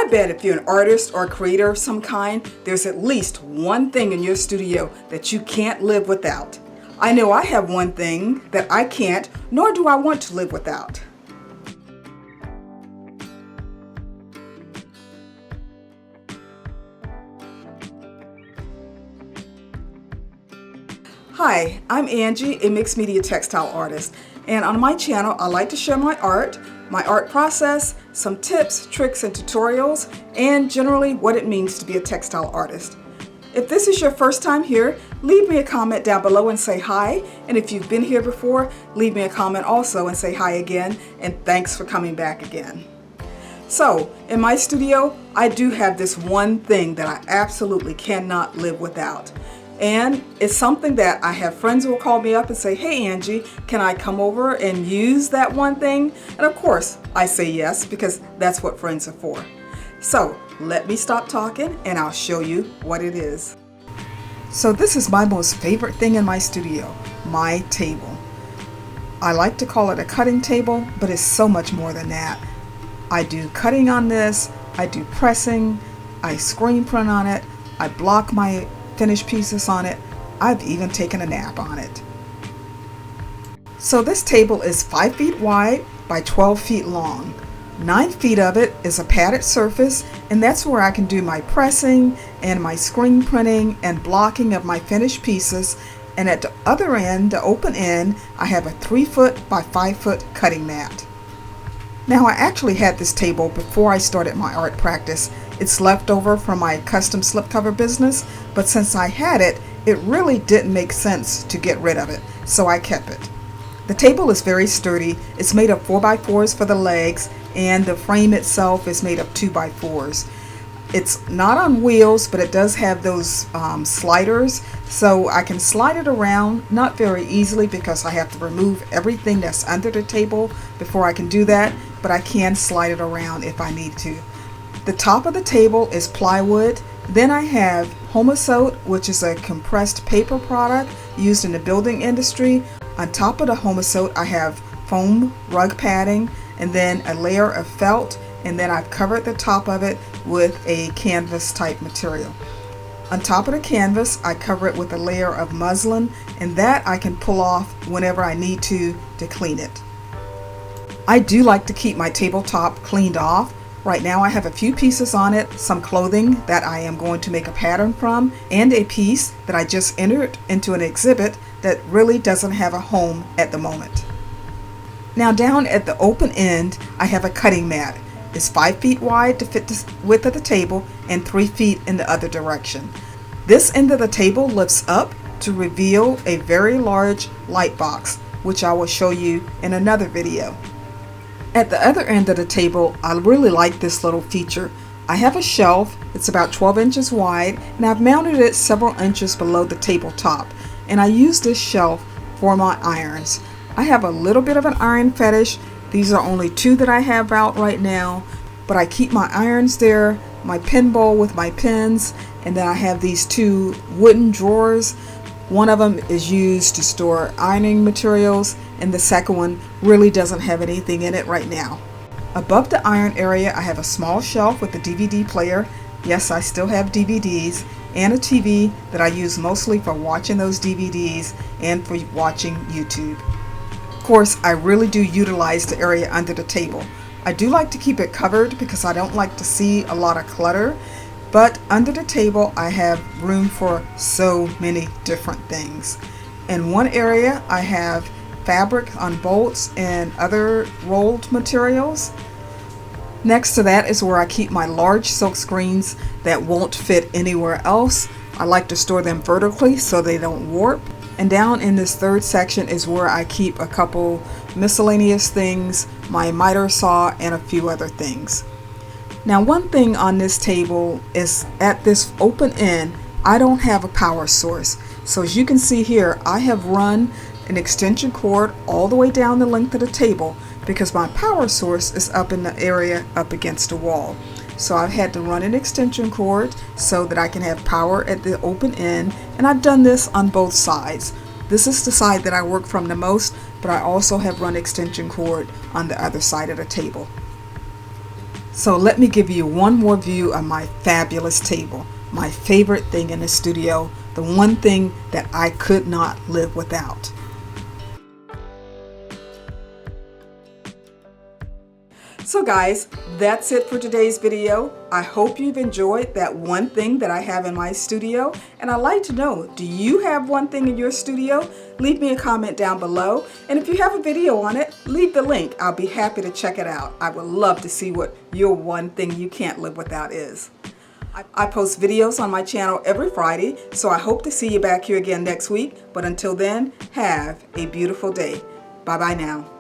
I bet if you're an artist or a creator of some kind, there's at least one thing in your studio that you can't live without. I know I have one thing that I can't, nor do I want to live without. Hi, I'm Angie, a mixed media textile artist, and on my channel I like to share my art process, some tips, tricks, and tutorials, and generally what it means to be a textile artist. If this is your first time here, leave me a comment down below and say hi, and if you've been here before, leave me a comment also and say hi again, and thanks for coming back again. So, in my studio, I do have this one thing that I absolutely cannot live without. And it's something that I have friends who will call me up and say, hey Angie, can I come over and use that one thing? And of course, I say yes, because that's what friends are for. So let me stop talking and I'll show you what it is. So this is my most favorite thing in my studio, my table. I like to call it a cutting table, but it's so much more than that. I do cutting on this, I do pressing, I screen print on it, I block my finished pieces on it. I've even taken a nap on it. So this table is 5 feet wide by 12 feet long. 9 feet of it is a padded surface, and that's where I can do my pressing and my screen printing and blocking of my finished pieces. And at the other end, the open end, I have a 3 foot by 5 foot cutting mat. Now I actually had this table before I started my art practice. It's left over from my custom slipcover business, but since I had it, it really didn't make sense to get rid of it, so I kept it. The table is very sturdy. It's made of 4x4s for the legs, and the frame itself is made of 2x4s. It's not on wheels, but it does have those sliders, so I can slide it around, not very easily because I have to remove everything that's under the table before I can do that, but I can slide it around if I need to. The top of the table is plywood. Then I have Homosote, which is a compressed paper product used in the building industry. On top of the Homosote, I have foam rug padding and then a layer of felt, and then I've covered the top of it with a canvas type material. On top of the canvas, I cover it with a layer of muslin, and that I can pull off whenever I need to clean it. I do like to keep my tabletop cleaned off. Right now I have a few pieces on it, some clothing that I am going to make a pattern from, and a piece that I just entered into an exhibit that really doesn't have a home at the moment. Now down at the open end, I have a cutting mat. It's 5 feet wide to fit the width of the table and 3 feet in the other direction. This end of the table lifts up to reveal a very large light box, which I will show you in another video. At the other end of the table, I really like this little feature. I have a shelf, it's about 12 inches wide, and I've mounted it several inches below the tabletop. And I use this shelf for my irons. I have a little bit of an iron fetish. These are only 2 that I have out right now, but I keep my irons there, my pen bowl with my pens, and then I have these 2 wooden drawers. One of them is used to store ironing materials, and the second one really doesn't have anything in it right now. Above the iron area, I have a small shelf with a DVD player. Yes, I still have DVDs, and a TV that I use mostly for watching those DVDs and for watching YouTube. Of course, I really do utilize the area under the table. I do like to keep it covered because I don't like to see a lot of clutter. But under the table, I have room for so many different things. In one area, I have fabric on bolts and other rolled materials. Next to that is where I keep my large silk screens that won't fit anywhere else. I like to store them vertically so they don't warp. And down in this third section is where I keep a couple miscellaneous things, my miter saw, and a few other things. Now one thing on this table is at this open end, I don't have a power source. So as you can see here, I have run an extension cord all the way down the length of the table because my power source is up in the area up against the wall. So I've had to run an extension cord so that I can have power at the open end, and I've done this on both sides. This is the side that I work from the most, but I also have run extension cord on the other side of the table. So let me give you one more view of my fabulous table, my favorite thing in the studio, the one thing that I could not live without. So guys, that's it for today's video. I hope you've enjoyed that one thing that I have in my studio. And I'd like to know, do you have one thing in your studio? Leave me a comment down below. And if you have a video on it, leave the link. I'll be happy to check it out. I would love to see what your one thing you can't live without is. I post videos on my channel every Friday, so I hope to see you back here again next week. But until then, have a beautiful day. Bye-bye now.